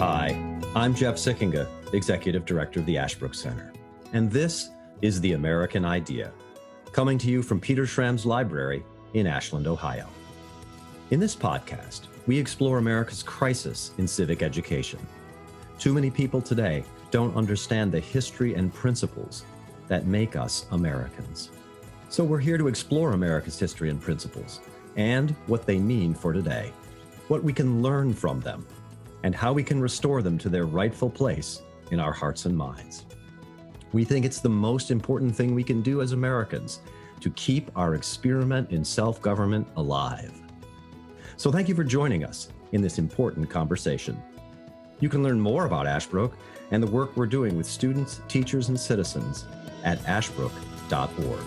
Hi, I'm Jeff Sikkenga, Executive Director of the Ashbrook Center, and this is The American Idea, coming to you from Peter Schramm's Library in Ashland, Ohio. In this podcast, we explore America's crisis in civic education. Too many people today don't understand the history and principles that make us Americans. So we're here to explore America's history and principles and what they mean for today, what we can learn from them, and how we can restore them to their rightful place in our hearts and minds. We think it's the most important thing we can do as Americans to keep our experiment in self-government alive. So thank you for joining us in this important conversation. You can learn more about Ashbrook and the work we're doing with students, teachers, and citizens at ashbrook.org.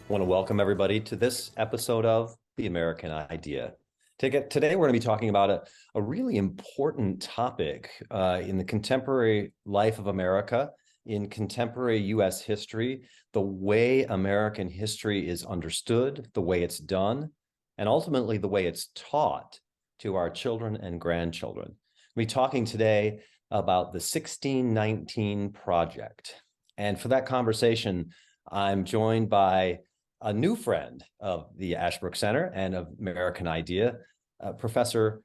I want to welcome everybody to this episode of The American Idea. Today, we're going to be talking about a really important topic in the contemporary life of America, in contemporary U.S. history, the way American history is understood, the way it's done, and ultimately the way it's taught to our children and grandchildren. We'll be talking today about the 1619 Project. And for that conversation, I'm joined by a new friend of the Ashbrook Center and of American Idea, Professor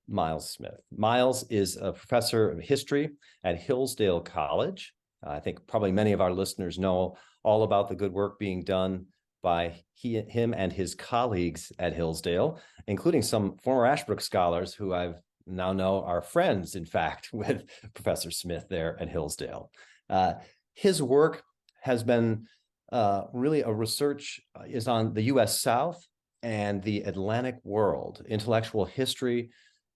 Miles Smith. Miles is a professor of history at Hillsdale College. I think probably many of our listeners know all about the good work being done by him and his colleagues at Hillsdale, including some former Ashbrook scholars who I've now know are friends, in fact, with Professor Smith there at Hillsdale. His work has been really a research is on the U.S. South and the Atlantic world, intellectual history,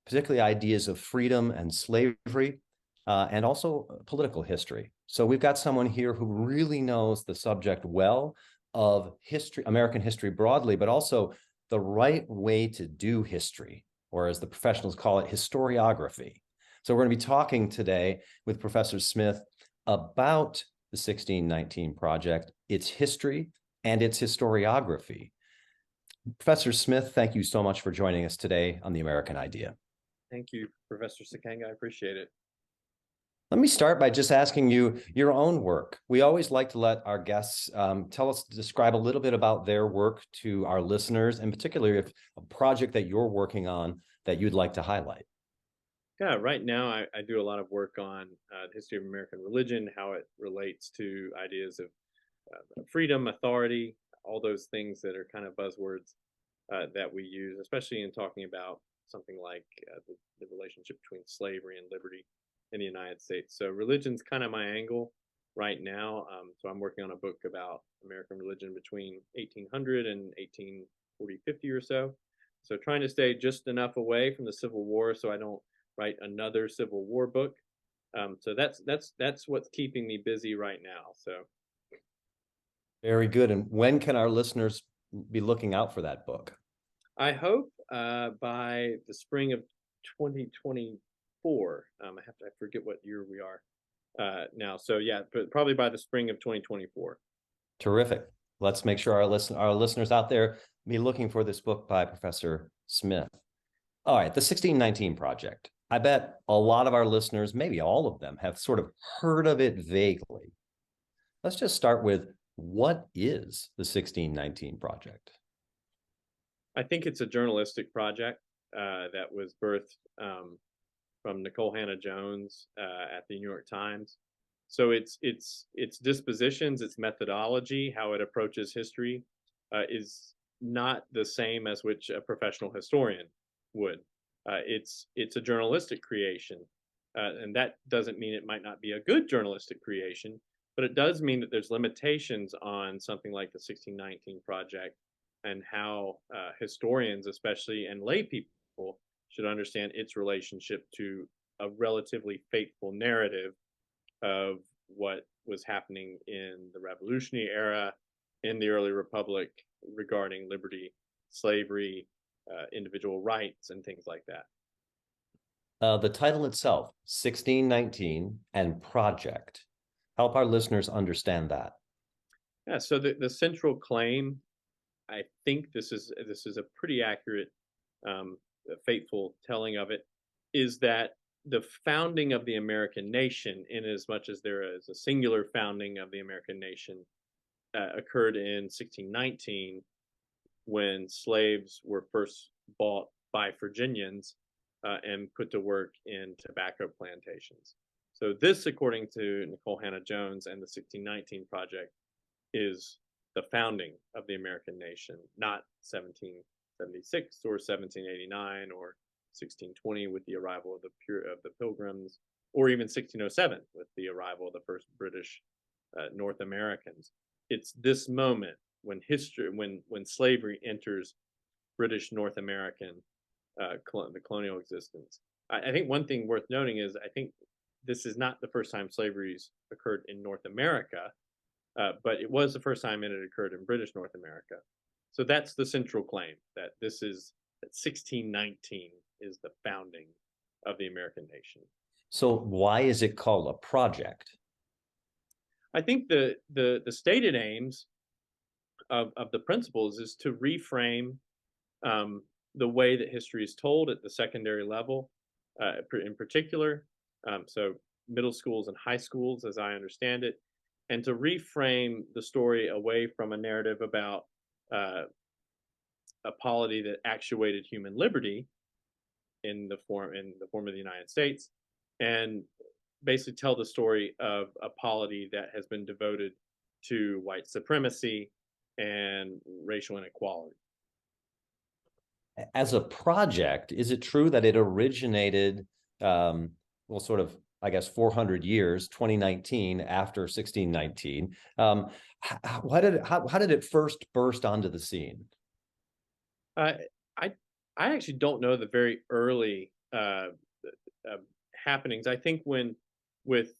particularly ideas of freedom and slavery, and also political history. So we've got someone here who really knows the subject well of history, American history broadly, but also the right way to do history, or as the professionals call it, historiography. So we're going to be talking today with Professor Smith about the 1619 Project, its history, and its historiography. Professor Smith, thank you so much for joining us today on The American Idea. Thank you, Professor Sikkenga. I appreciate it. Let me start by just asking you your own work. We always like to let our guests describe a little bit about their work to our listeners, and particularly if a project that you're working on that you'd like to highlight. Yeah, right now I do a lot of work on the history of American religion, how it relates to ideas of freedom, authority, all those things that are kind of buzzwords that we use, especially in talking about something like the relationship between slavery and liberty in the United States. So religion's kind of my angle right now. So I'm working on a book about American religion between 1800 and 1840, 50 or so. So trying to stay just enough away from the Civil War so I don't write another Civil War book. So that's what's keeping me busy right now. So very good. And when can our listeners be looking out for that book? I hope by the spring of 2024. I forget what year we are now. So yeah, but probably by the spring of 2024. Terrific. Let's make sure our listeners out there be looking for this book by Professor Smith. All right, the 1619 Project. I bet a lot of our listeners, maybe all of them, have sort of heard of it vaguely. Let's just start with, what is the 1619 Project? I think it's a journalistic project that was birthed from Nicole Hannah Jones at the New York Times. So its dispositions, its methodology, how it approaches history is not the same as which a professional historian would. It's a journalistic creation, and that doesn't mean it might not be a good journalistic creation, but it does mean that there's limitations on something like the 1619 Project and how historians, especially, and lay people should understand its relationship to a relatively faithful narrative of what was happening in the Revolutionary era, in the early Republic, regarding liberty, slavery, individual rights, and things like that. The title itself, 1619 and Project. Help our listeners understand that. Yeah, so the central claim I think this is a pretty accurate, faithful telling of it, is that the founding of the American nation, in as much as there is a singular founding of the American nation, occurred in 1619 when slaves were first bought by Virginians and put to work in tobacco plantations. So this, according to Nicole Hannah Jones and the 1619 Project, is the founding of the American nation, not 1776 or 1789 or 1620 with the arrival of the Pilgrims, or even 1607 with the arrival of the first British North Americans. It's this moment when slavery enters British North American the colonial existence. I think one thing worth noting is I think this is not the first time slavery's occurred in North America, but it was the first time it had occurred in British North America. So that's the central claim, that 1619 is the founding of the American nation. So why is it called a project? I think the stated aims of the principles is to reframe the way that history is told at the secondary level, in particular, so middle schools and high schools, as I understand it, and to reframe the story away from a narrative about a polity that actuated human liberty in the form of the United States, and basically tell the story of a polity that has been devoted to white supremacy and racial inequality. As a project, is it true that it originated, well, sort of, I guess, 400 years, 2019, after 1619? How did it first burst onto the scene? I I actually don't know the very early happenings. I think when with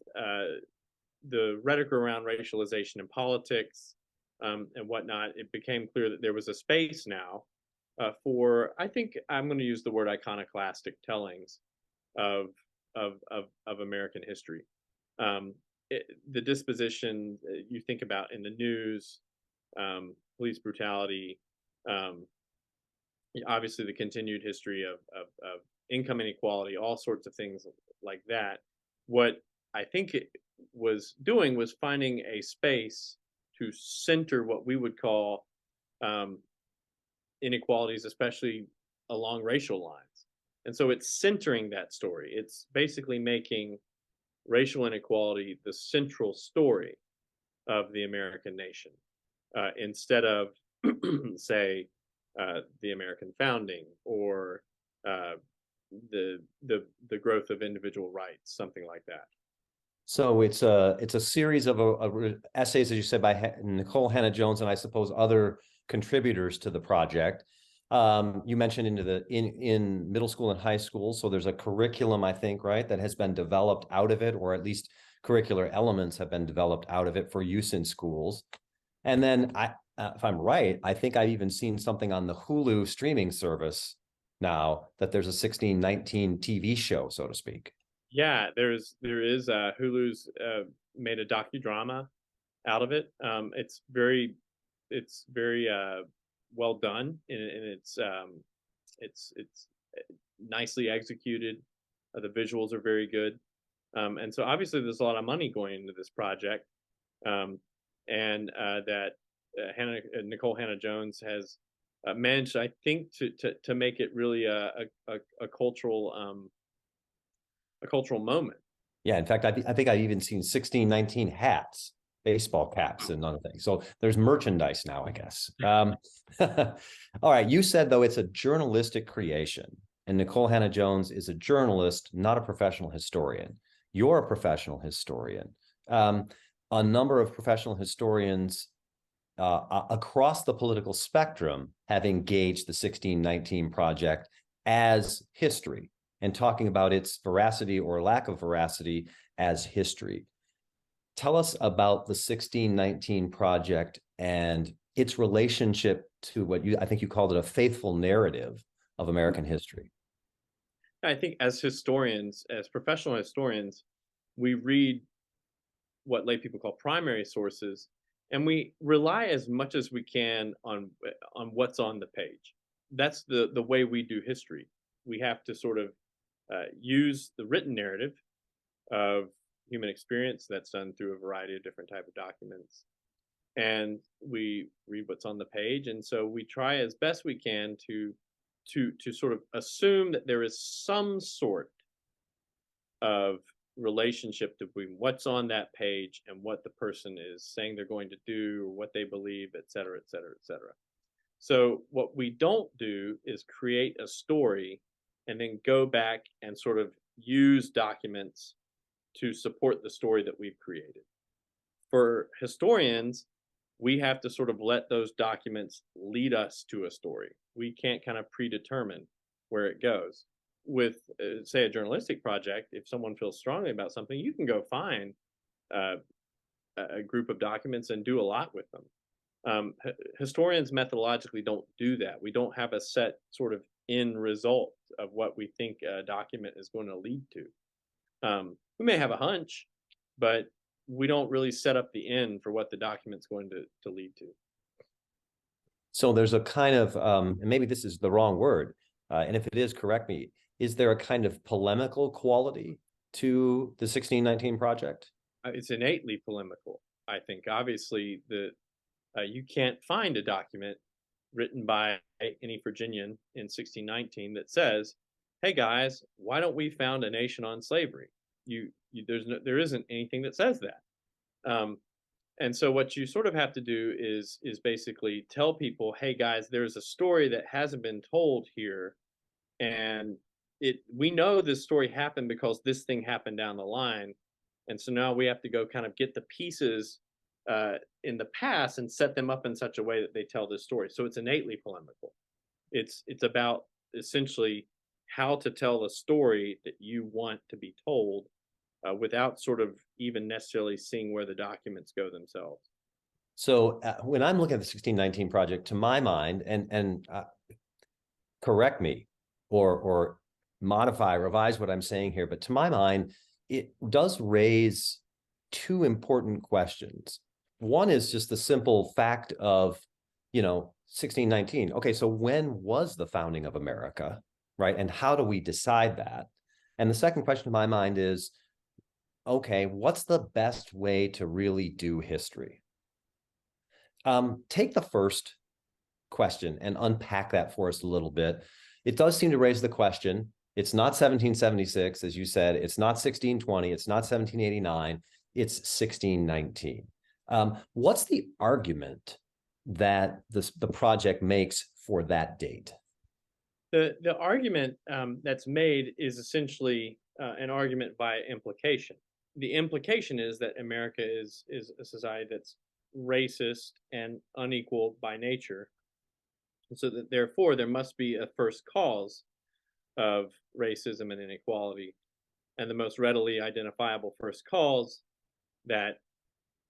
the rhetoric around racialization in politics and whatnot, it became clear that there was a space now for, I think I'm going to use the word iconoclastic tellings of American history. The disposition you think about in the news, police brutality, obviously the continued history of income inequality, all sorts of things like that. What I think it was doing was finding a space to center what we would call inequalities, especially along racial lines. And so it's centering that story. It's basically making racial inequality the central story of the American nation, instead of, say, the American founding or the growth of individual rights, something like that. So it's a series of essays, as you said, by Nicole Hannah Jones and I suppose other contributors to the project. You mentioned in middle school and high school, so there's a curriculum, I think, right, that has been developed out of it, or at least curricular elements have been developed out of it for use in schools. And then if I'm right, I think I've even seen something on the Hulu streaming service now that there's a 1619 TV show, so to speak. Yeah, there is Hulu's made a docudrama out of it. It's very well done, and it's nicely executed. The visuals are very good, and so obviously there's a lot of money going into this project, and that Nicole Hannah Jones has managed, I think, to make it really a cultural moment. Yeah, in fact, I think I've even seen 1619 hats, baseball caps, and other things. So there's merchandise now, I guess. All right, you said, though, it's a journalistic creation, and Nicole Hannah Jones is a journalist, not a professional historian. You're a professional historian. A number of professional historians across the political spectrum have engaged the 1619 Project as history, and talking about its veracity or lack of veracity as history. Tell us about the 1619 Project and its relationship to I think you called it a faithful narrative of American history. I think as historians, as professional historians, we read what lay people call primary sources, and we rely as much as we can on what's on the page. That's the way we do history. We have to sort of use the written narrative of human experience that's done through a variety of different type of documents, and we read what's on the page, and so we try as best we can to sort of assume that there is some sort of relationship between what's on that page and what the person is saying they're going to do, or what they believe, et cetera, et cetera, et cetera. So what we don't do is create a story and then go back and sort of use documents to support the story that we've created. For historians, we have to sort of let those documents lead us to a story. We can't kind of predetermine where it goes. With, say, a journalistic project, if someone feels strongly about something, you can go find a group of documents and do a lot with them. Historians methodologically don't do that. We don't have a set sort of end result of what we think a document is going to lead to. We may have a hunch, but we don't really set up the end for what the document's going to lead to. So there's a kind of, and maybe this is the wrong word, and if it is, correct me, is there a kind of polemical quality to the 1619 project? It's innately polemical, I think. Obviously, you can't find a document written by any Virginian in 1619 that says, "Hey guys, why don't we found a nation on slavery?" There isn't anything that says that. And so what you sort of have to do is basically tell people, "Hey guys, there's a story that hasn't been told here, and we know this story happened because this thing happened down the line, and so now we have to go kind of get the pieces in the past and set them up in such a way that they tell this story." So it's innately polemical. It's about essentially how to tell the story that you want to be told without sort of even necessarily seeing where the documents go themselves. So when I'm looking at the 1619 project, to my mind, and correct me or modify, revise what I'm saying here, but to my mind, it does raise two important questions. One is just the simple fact of, 1619. Okay, so when was the founding of America, right? And how do we decide that? And the second question to my mind is, okay, what's the best way to really do history? Take the first question and unpack that for us a little bit. It does seem to raise the question. It's not 1776, as you said. It's not 1620. It's not 1789. It's 1619. What's the argument that the project makes for that date? The argument that's made is essentially an argument by implication. The implication is that America is a society that's racist and unequal by nature, so that therefore there must be a first cause of racism and inequality, and the most readily identifiable first cause that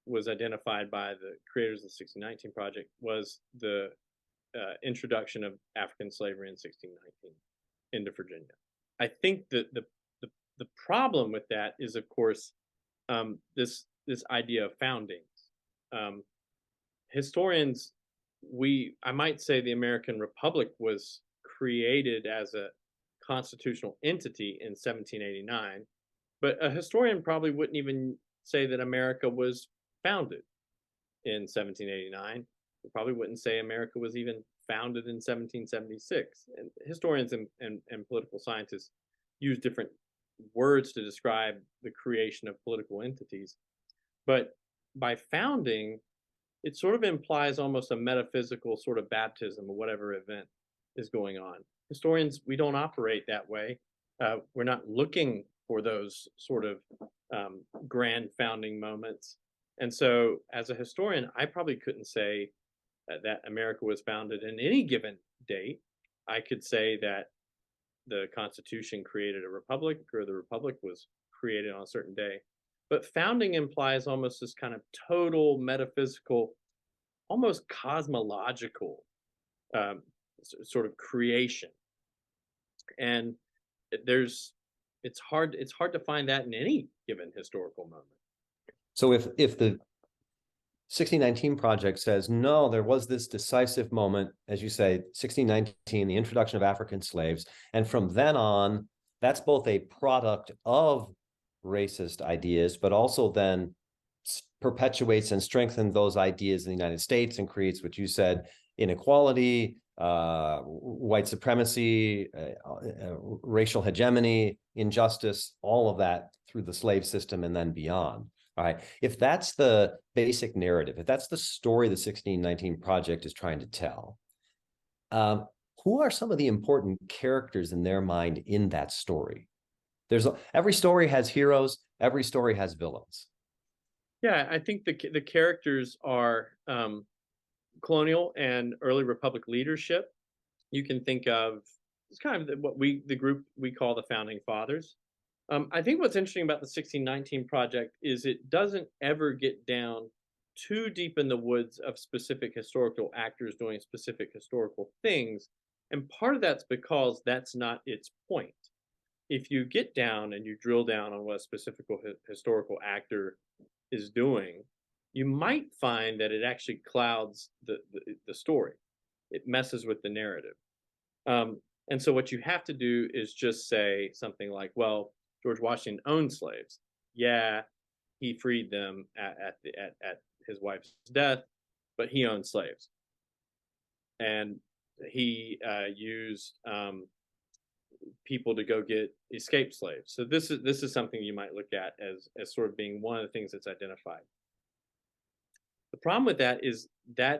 was identified by the creators of the 1619 Project was the introduction of African slavery in 1619 into Virginia. I think that the problem with that is, of course, this idea of foundings. Historians, I might say the American Republic was created as a constitutional entity in 1789, but a historian probably wouldn't even say that America was founded in 1789. We probably wouldn't say America was even founded in 1776. And historians and political scientists use different words to describe the creation of political entities. But by founding, it sort of implies almost a metaphysical sort of baptism of whatever event is going on. Historians, we don't operate that way. We're not looking for those sort of grand founding moments. And so as a historian, I probably couldn't say that America was founded in any given date. I could say that the Constitution created a republic, or the republic was created on a certain day. But founding implies almost this kind of total metaphysical, almost cosmological sort of creation. And it's hard to find that in any given historical moment. So if the 1619 Project says, no, there was this decisive moment, as you say, 1619, the introduction of African slaves. And from then on, that's both a product of racist ideas, but also then perpetuates and strengthens those ideas in the United States and creates what you said, inequality, white supremacy, racial hegemony, injustice, all of that through the slave system and then beyond. All right. If that's the basic narrative, if that's the story the 1619 Project is trying to tell, who are some of the important characters in their mind in that story? Every story has heroes, every story has villains. Yeah, I think the characters are colonial and early republic leadership. You can think of it's kind of the group we call the founding fathers. I think what's interesting about the 1619 Project is it doesn't ever get down too deep in the woods of specific historical actors doing specific historical things. And part of that's because that's not its point. If you get down and you drill down on what a specific historical actor is doing, you might find that it actually clouds the story. It messes with the narrative. And so what you have to do is just say something like, well, George Washington owned slaves. Yeah, he freed them at his wife's death, but he owned slaves. And he used people to go get escaped slaves. So this is something you might look at as sort of being one of the things that's identified. The problem with that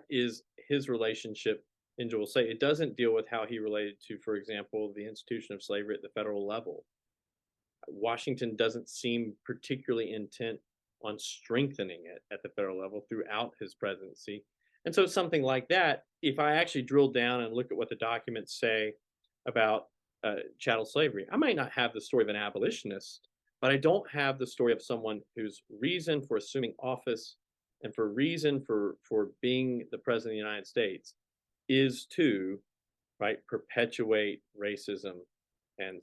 is his relationship, and will say it doesn't deal with how he related to, for example, the institution of slavery at the federal level. Washington doesn't seem particularly intent on strengthening it at the federal level throughout his presidency. And so something like that, if I actually drill down and look at what the documents say about chattel slavery, I might not have the story of an abolitionist, but I don't have the story of someone whose reason for assuming office and for reason for being the president of the United States is to, right, perpetuate racism and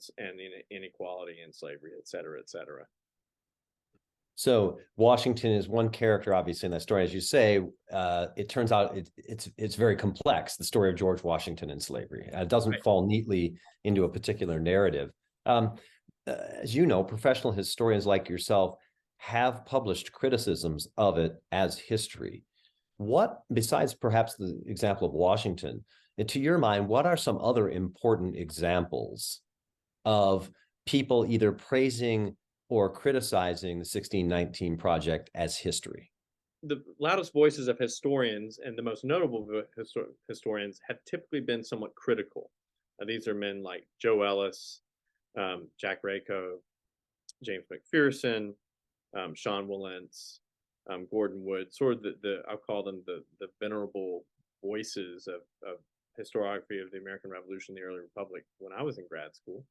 inequality and slavery, et cetera, et cetera. So Washington is one character, obviously, in that story. As you say, it turns out it's very complex, the story of George Washington and slavery. It doesn't Right. fall neatly into a particular narrative. As you know, professional historians like yourself have published criticisms of it as history. What, besides perhaps the example of Washington, to your mind, what are some other important examples of people either praising or criticizing the 1619 Project as history? The loudest voices of historians and the most notable historians have typically been somewhat critical. These are men like Joe Ellis, Jack Rako, James McPherson, Sean Willents, Gordon Wood, sort of I'll call them the venerable voices of historiography of the American Revolution, the early Republic, when I was in grad school.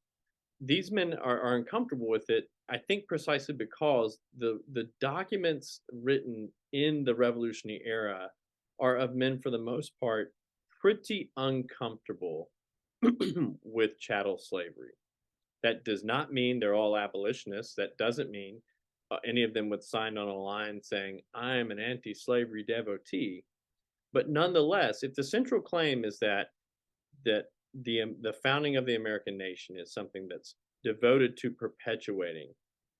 These men are uncomfortable with it, I think precisely because the documents written in the revolutionary era are of men, for the most part, pretty uncomfortable with chattel slavery. That does not mean they're all abolitionists. That doesn't mean any of them would sign on a line saying, I'm an anti-slavery devotee. But nonetheless, if the central claim is that the founding of the American nation is something that's devoted to perpetuating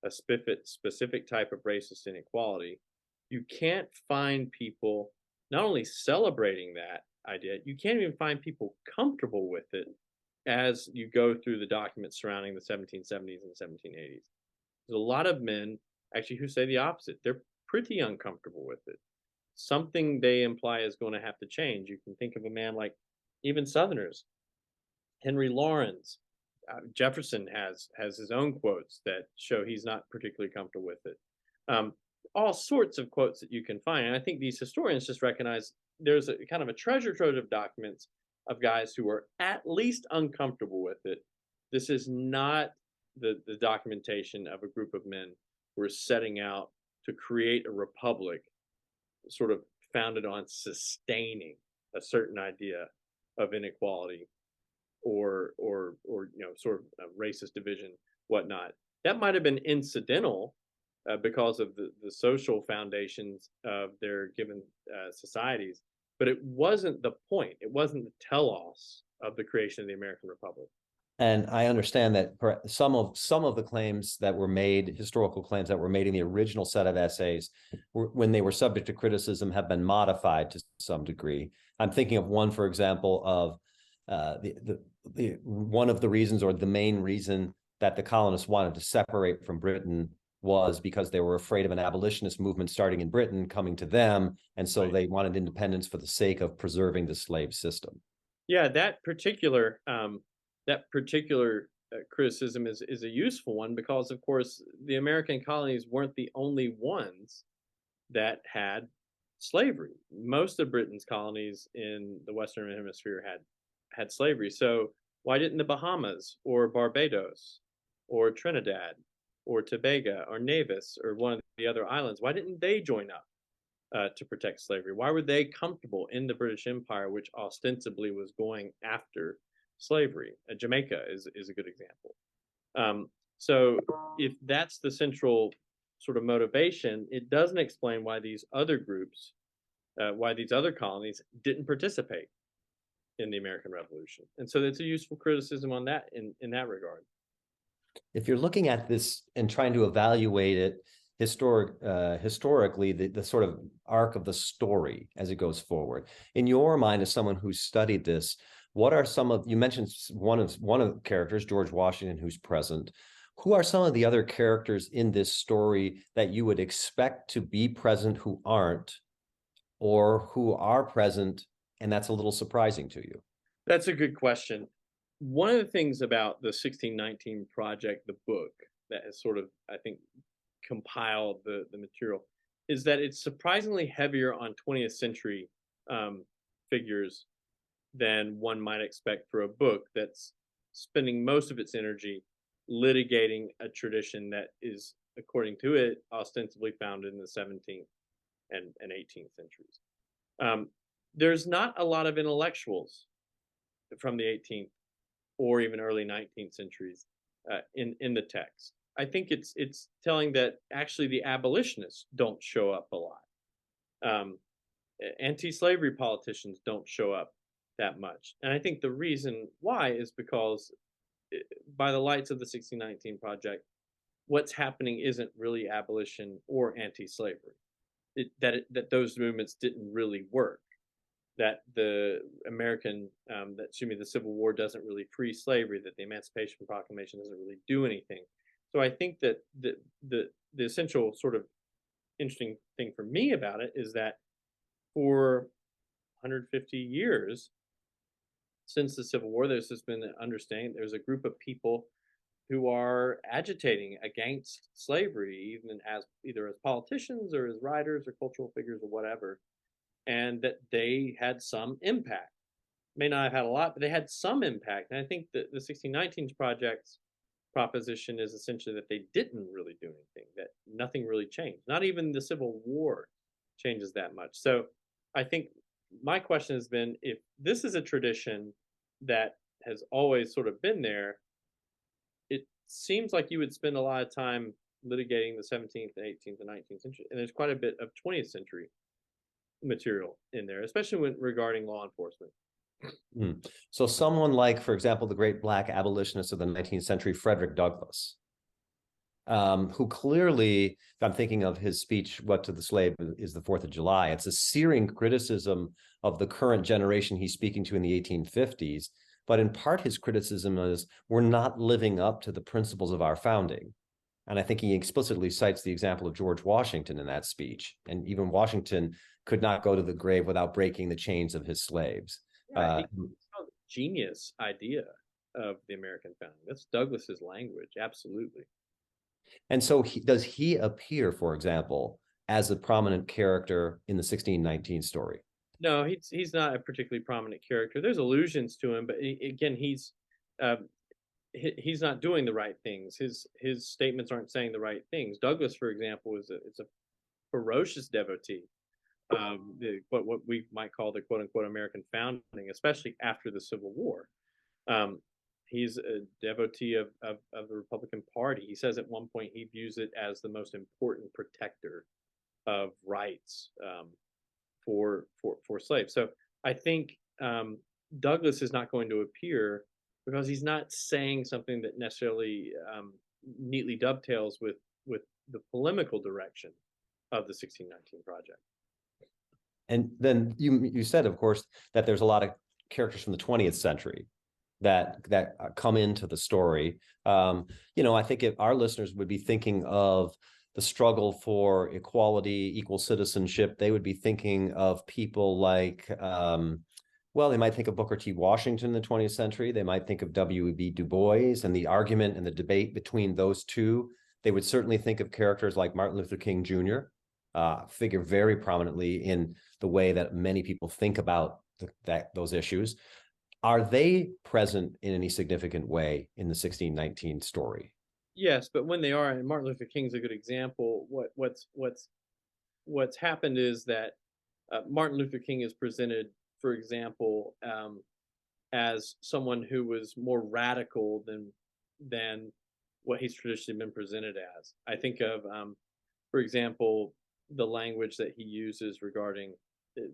a specific type of racist inequality, you can't find people not only celebrating that idea, you can't even find people comfortable with it as you go through the documents surrounding the 1770s and 1780s. There's a lot of men actually who say the opposite. They're pretty uncomfortable with it. Something they imply is going to have to change. You can think of a man like even Southerners, Henry Lawrence. Jefferson has his own quotes that show he's not particularly comfortable with it. All sorts of quotes that you can find. And I think these historians just recognize there's a kind of a treasure trove of documents of guys who are at least uncomfortable with it. This is not the documentation of a group of men who are setting out to create a republic sort of founded on sustaining a certain idea of inequality or sort of racist division, whatnot. That might have been incidental because of the social foundations of their given societies. But it wasn't the point. It wasn't the telos of the creation of the American Republic. And I understand that some of the claims that were made, historical claims that were made in the original set of essays, when they were subject to criticism, have been modified to some degree. I'm thinking of one, for example, of the one of the reasons, or the main reason, that the colonists wanted to separate from Britain was because they were afraid of an abolitionist movement starting in Britain coming to them, and so they wanted independence for the sake of preserving the slave system. Yeah, that particular criticism is a useful one because, of course, the American colonies weren't the only ones that had slavery. Most of Britain's colonies in the Western Hemisphere had slavery. So why didn't the Bahamas or Barbados or Trinidad or Tobago or Nevis or one of the other islands, why didn't they join up to protect slavery? Why were they comfortable in the British Empire, which ostensibly was going after slavery? Jamaica is a good example. So if that's the central sort of motivation, it doesn't explain why these other groups, why these other colonies didn't participate in the American Revolution. And so it's a useful criticism on that in that regard. If you're looking at this and trying to evaluate it historically, the sort of arc of the story as it goes forward, in your mind, as someone who's studied this, what are some of, you mentioned one of the characters, George Washington, who's present. Who are some of the other characters in this story that you would expect to be present who aren't, or who are present and that's a little surprising to you? That's a good question. One of the things about the 1619 project, the book that has sort of, I think, compiled the material, is that it's surprisingly heavier on 20th century figures than one might expect for a book that's spending most of its energy litigating a tradition that is, according to it, ostensibly found in the 17th and 18th centuries. There's not a lot of intellectuals from the 18th or even early 19th centuries in the text. I think it's telling that actually the abolitionists don't show up a lot. Anti-slavery politicians don't show up that much, and I think the reason why is because, by the lights of the 1619 project, what's happening isn't really abolition or anti-slavery. That those movements didn't really work. That the the Civil War doesn't really free slavery. That the Emancipation Proclamation doesn't really do anything. So I think that the essential sort of interesting thing for me about it is that for 150 years since the Civil War, there's just been an understanding there's a group of people who are agitating against slavery, even as either as politicians or as writers or cultural figures or whatever, and that they had some impact. May not have had a lot, but they had some impact. And I think that the 1619 project's proposition is essentially that they didn't really do anything, that nothing really changed. Not even the Civil War changes that much. So I think my question has been, if this is a tradition that has always sort of been there, it seems like you would spend a lot of time litigating the 17th and 18th and 19th century. And there's quite a bit of 20th century material in there, especially when regarding law enforcement. So someone like, for example, the great Black abolitionist of the 19th century, Frederick Douglass, who clearly, if I'm thinking of his speech, "What to the Slave is the 4th of July," it's a searing criticism of the current generation he's speaking to in the 1850s. But in part, his criticism is, we're not living up to the principles of our founding. And I think he explicitly cites the example of George Washington in that speech. And even Washington could not go to the grave without breaking the chains of his slaves. Yeah, a genius idea of the American founding. That's Douglas's language, absolutely. And so does he appear, for example, as a prominent character in the 1619 story? No, he's not a particularly prominent character. There's allusions to him, but again, he's not doing the right things. His statements aren't saying the right things. Douglas, for example, is a ferocious devotee of what we might call the quote unquote American founding, especially after the Civil War. He's a devotee of the Republican Party. He says at one point he views it as the most important protector of rights for slaves. So I think Douglas is not going to appear because he's not saying something that necessarily neatly dovetails with the polemical direction of the 1619 Project. And then you said, of course, that there's a lot of characters from the 20th century that come into the story. I think if our listeners would be thinking of the struggle for equality, equal citizenship, they would be thinking of people like, they might think of Booker T. Washington in the 20th century. They might think of W.E.B. Du Bois and the argument and the debate between those two. They would certainly think of characters like Martin Luther King Jr., figure very prominently in the way that many people think about those issues. Are they present in any significant way in the 1619 story? Yes, but when they are, and Martin Luther King's a good example, what's happened is that Martin Luther King is presented, for example, as someone who was more radical than what he's traditionally been presented as. I think of, for example, the language that he uses regarding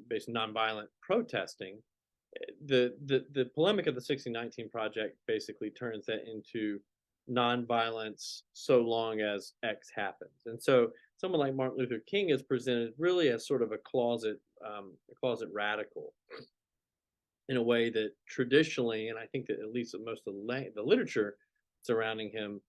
based nonviolent protesting. The polemic of the 1619 Project basically turns that into nonviolence so long as X happens. And so someone like Martin Luther King is presented really as sort of a closet radical in a way that traditionally, and I think that at least most of the literature surrounding him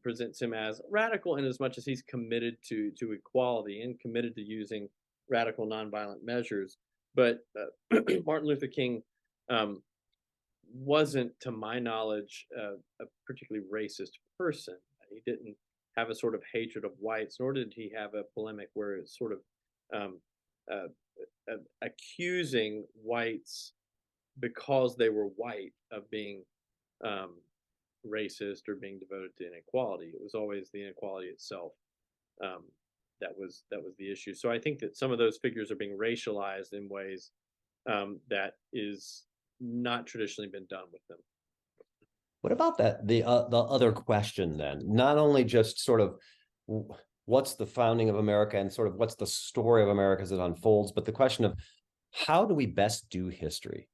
presents him as radical in as much as he's committed to equality and committed to using radical nonviolent measures. But Martin Luther King wasn't, to my knowledge, a particularly racist person. He didn't have a sort of hatred of whites, nor did he have a polemic where it's sort of accusing whites because they were white of being racist or being devoted to inequality. It was always the inequality itself that was the issue. So I think that some of those figures are being racialized in ways that is not traditionally been done with them. What about the other question then? Not only just sort of what's the founding of America and sort of what's the story of America as it unfolds, but the question of how do we best do history?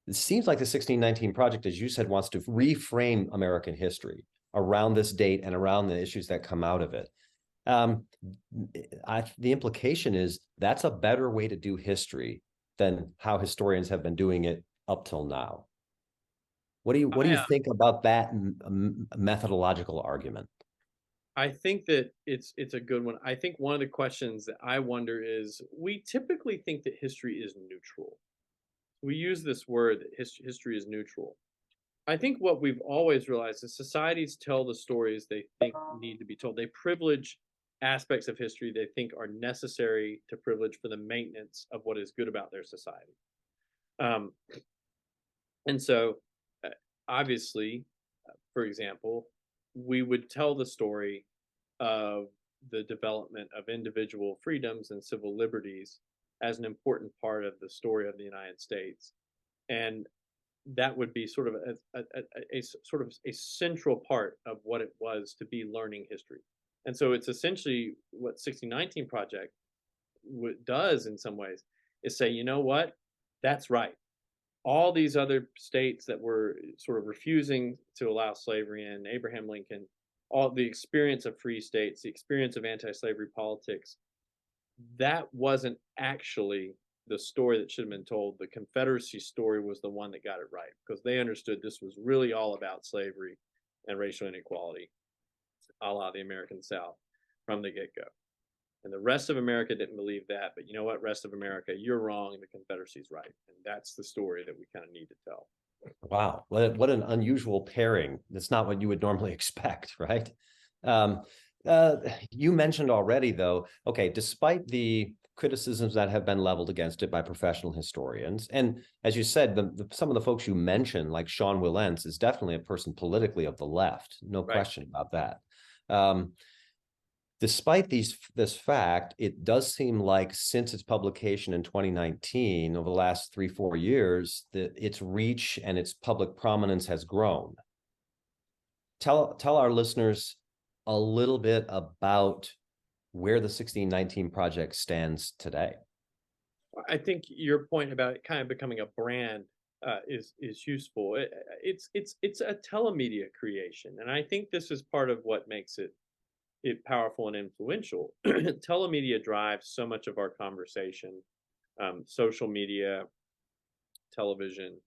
It seems like the 1619 Project, as you said, wants to reframe American history around this date and around the issues that come out of it. The implication is that's a better way to do history than how historians have been doing it up till now. What do you think about that methodological argument? I think that it's a good one. I think one of the questions that I wonder is, we typically think that history is neutral. We use this word that history is neutral. I think what we've always realized is societies tell the stories they think need to be told. They privilege aspects of history they think are necessary to privilege for the maintenance of what is good about their society. And so, obviously, for example, we would tell the story of the development of individual freedoms and civil liberties as an important part of the story of the United States. And that would be sort of a central part of what it was to be learning history. And so it's essentially what 1619 Project does in some ways is say, you know what, that's right. All these other states that were sort of refusing to allow slavery in, Abraham Lincoln, all the experience of free states, the experience of anti-slavery politics, that wasn't actually the story that should have been told. The Confederacy story was the one that got it right, because they understood this was really all about slavery and racial inequality, a la the American South, from the get-go. And the rest of America didn't believe that, but you know what, rest of America, you're wrong, the Confederacy's right. And that's the story that we kind of need to tell. Wow, what an unusual pairing. That's not what you would normally expect, right? You mentioned already, though, okay, despite the criticisms that have been leveled against it by professional historians, and as you said, some of the folks you mentioned, like Sean Wilentz, is definitely a person politically of the left, no question about that. Despite this fact, it does seem like since its publication in 2019, over the last 3-4 years, that its reach and its public prominence has grown. Tell our listeners a little bit about where the 1619 Project stands today. I think your point about it kind of becoming a brand is useful. It's a telemedia creation, and I think this is part of what makes it powerful and influential. Telemedia drives so much of our conversation, social media, television,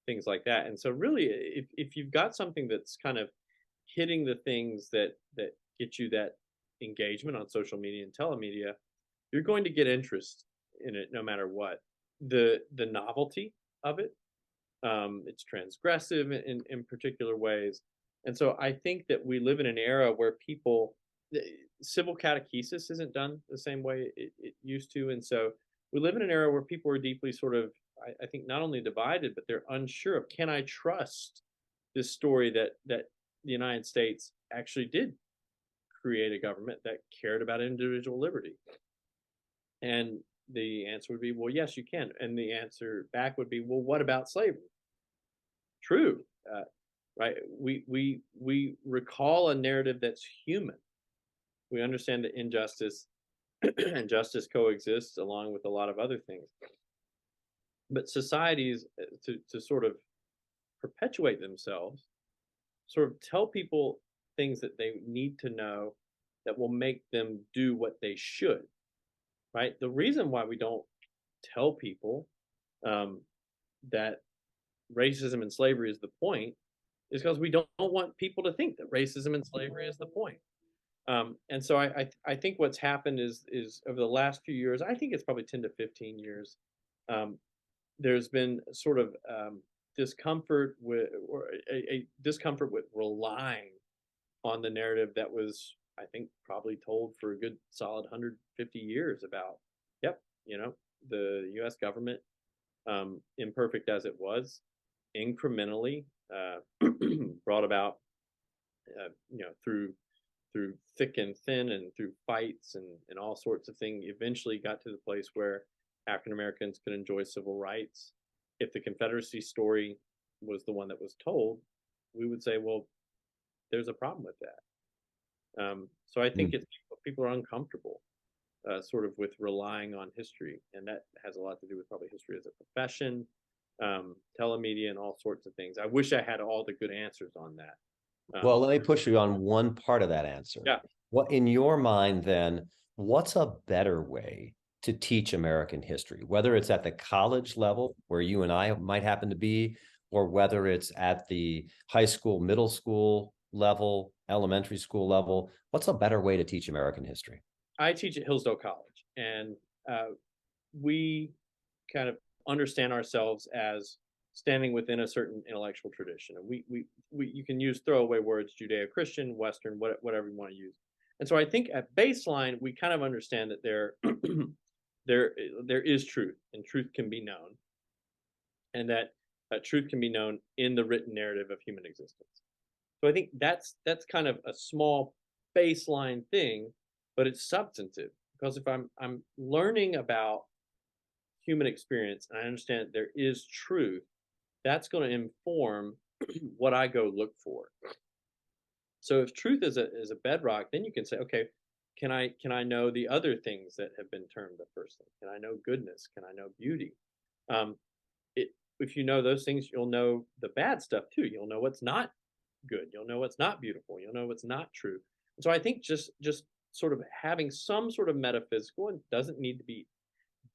things like that. And so, really, if you've got something that's kind of hitting the things that get you that engagement on social media and telemedia, you're going to get interest in it no matter what. The novelty of it, it's transgressive in particular ways. And so I think that we live in an era where civil catechesis isn't done the same way it used to. And so we live in an era where people are deeply sort of, I think, not only divided, but they're unsure of, can I trust this story that the United States actually did create a government that cared about individual liberty? And the answer would be, well, yes, you can. And the answer back would be, well, what about slavery? True. Right? We recall a narrative that's human. We understand that injustice and justice coexist along with a lot of other things. But societies, to sort of perpetuate themselves, sort of tell people things that they need to know that will make them do what they should. Right? The reason why we don't tell people that racism and slavery is the point is because we don't want people to think that racism and slavery is the point. And so I think what's happened is over the last few years, I think it's probably 10 to 15 years, there's been sort of discomfort with, or a discomfort with relying on the narrative that was, I think, probably told for a good solid 150 years about, yep, the U.S. government, imperfect as it was, incrementally brought about, through thick and thin and through fights and all sorts of things, eventually got to the place where African Americans could enjoy civil rights. If the Confederacy story was the one that was told, we would say, well, there's a problem with that. So I think people are uncomfortable sort of with relying on history, and that has a lot to do with probably history as a profession, telemedia, and all sorts of things. I wish I had all the good answers on that. Well, let me push you on one part of that answer. Yeah. What, in your mind, then, what's a better way to teach American history, whether it's at the college level where you and I might happen to be, or whether it's at the high school, middle school level, elementary school level? What's a better way to teach American history? I teach at Hillsdale College, and we kind of understand ourselves as standing within a certain intellectual tradition. And we you can use throwaway words, Judeo-Christian, Western, whatever you want to use. And so I think at baseline, we kind of understand that there is truth, and truth can be known, and that truth can be known in the written narrative of human existence. So I think that's kind of a small baseline thing, but it's substantive, because if I'm learning about human experience and I understand there is truth, that's going to inform what I go look for. So if truth is a bedrock, then you can say, okay, can I know the other things that have been termed the first thing? Can I know goodness? Can I know beauty? If you know those things, you'll know the bad stuff too. You'll know what's not good. You'll know what's not beautiful. You'll know what's not true. And so I think just sort of having some sort of metaphysical, and doesn't need to be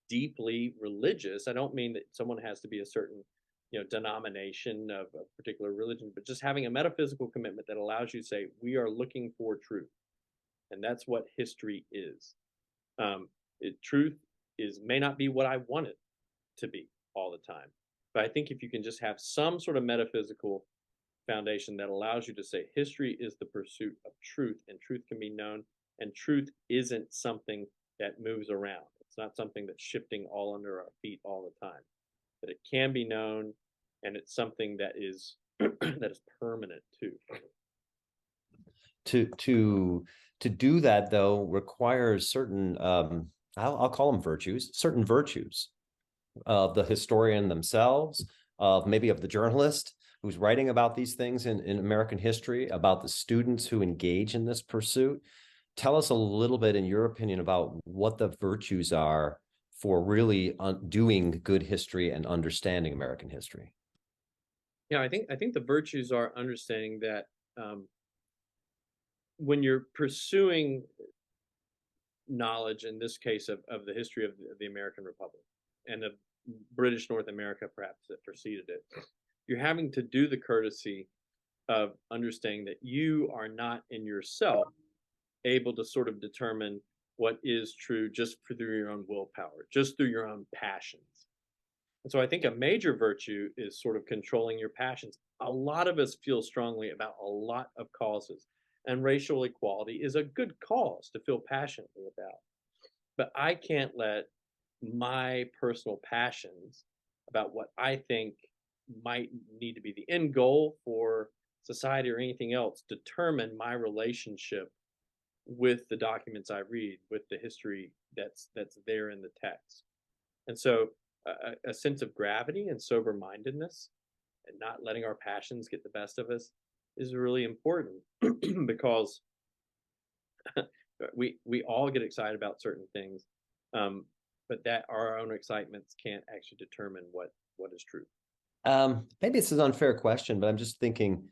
deeply religious. I don't mean that someone has to be a certain denomination of a particular religion, but just having a metaphysical commitment that allows you to say, we are looking for truth. And that's what history is. Truth may not be what I want it to be all the time. But I think if you can just have some sort of metaphysical foundation that allows you to say history is the pursuit of truth, and truth can be known, and truth isn't something that moves around. It's not something that's shifting all under our feet all the time. That it can be known, and it's something that is that is permanent too. To do that, though, requires certain, I'll call them virtues, certain virtues of the historian themselves, of maybe of the journalist who's writing about these things in American history, about the students who engage in this pursuit. Tell us a little bit, in your opinion, about what the virtues are for really doing good history and understanding American history. Yeah, I think the virtues are understanding that when you're pursuing knowledge, in this case of the history of the American Republic and of British North America, perhaps that preceded it, you're having to do the courtesy of understanding that you are not in yourself able to sort of determine what is true just through your own willpower, just through your own passions. And so I think a major virtue is sort of controlling your passions. A lot of us feel strongly about a lot of causes, and racial equality is a good cause to feel passionately about. But I can't let my personal passions about what I think might need to be the end goal for society or anything else determine my relationship with the documents I read, with the history that's there in the text. And so a sense of gravity and sober-mindedness and not letting our passions get the best of us is really important because we all get excited about certain things, but that our own excitements can't actually determine what is true. Maybe it's an unfair question, but I'm just thinking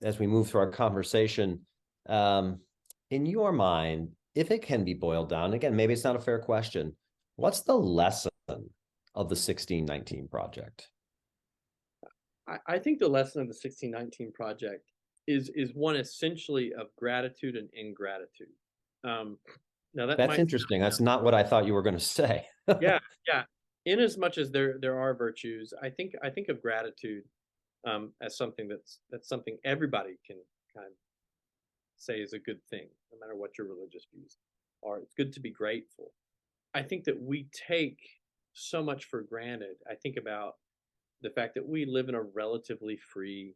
as we move through our conversation, in your mind, if it can be boiled down, again, maybe it's not a fair question, what's the lesson of the 1619 Project? I think the lesson of the 1619 Project is one essentially of gratitude and ingratitude. Now that's interesting. That's not what I thought you were going to say. yeah. In as much as there are virtues, I think of gratitude as something that's something everybody can kind of say is a good thing, no matter what your religious views are. It's good to be grateful. I think that we take so much for granted. I think about the fact that we live in a relatively free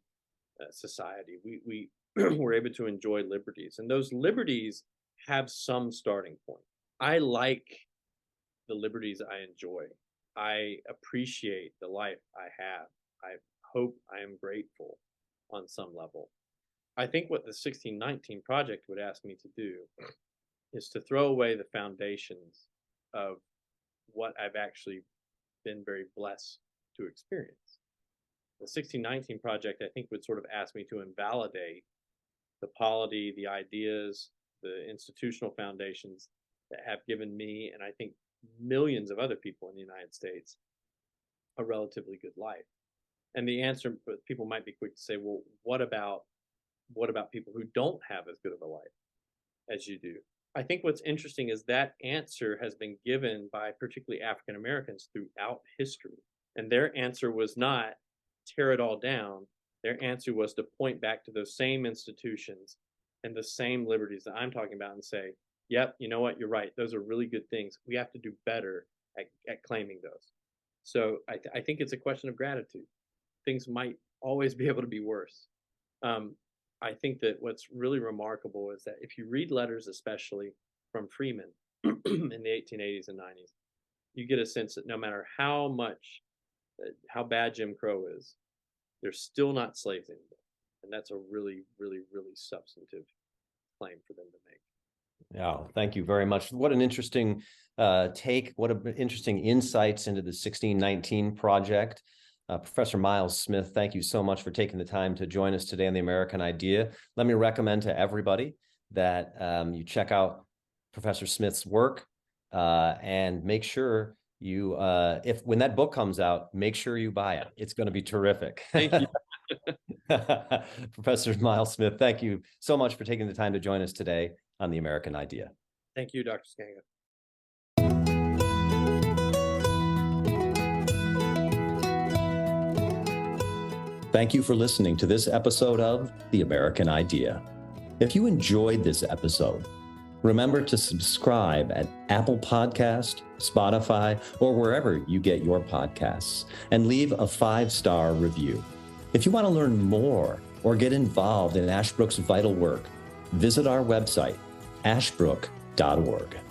society. We we're able to enjoy liberties, and those liberties have some starting point. I like the liberties I enjoy. I appreciate the life I have. I hope I am grateful on some level. I think what the 1619 Project would ask me to do is to throw away the foundations of what I've actually been very blessed to experience. The 1619 Project, I think, would sort of ask me to invalidate the polity, the ideas, the institutional foundations that have given me, and I think millions of other people in the United States, a relatively good life. And the answer, people might be quick to say, well, what about people who don't have as good of a life as you do? I think what's interesting is that answer has been given by particularly African Americans throughout history. And their answer was not tear it all down. Their answer was to point back to those same institutions and the same liberties that I'm talking about and say, yep, you know what, you're right. Those are really good things. We have to do better at claiming those. So I think it's a question of gratitude. Things might always be able to be worse. I think that what's really remarkable is that if you read letters, especially from freemen in the 1880s and 90s, you get a sense that no matter how bad Jim Crow is, they're still not slaves anymore. And that's a really, really, really substantive claim for them to make. Yeah, thank you very much. What an interesting take. What an interesting insights into the 1619 Project. Professor Miles Smith, thank you so much for taking the time to join us today on The American Idea. Let me recommend to everybody that you check out Professor Smith's work and make sure you, when that book comes out, make sure you buy it. It's going to be terrific. Thank you. Professor Miles Smith, thank you so much for taking the time to join us today on The American Idea. Thank you, Dr. Sikkenga. Thank you for listening to this episode of The American Idea. If you enjoyed this episode, remember to subscribe at Apple Podcast, Spotify, or wherever you get your podcasts, and leave a 5-star review. If you want to learn more or get involved in Ashbrook's vital work, visit our website, ashbrook.org.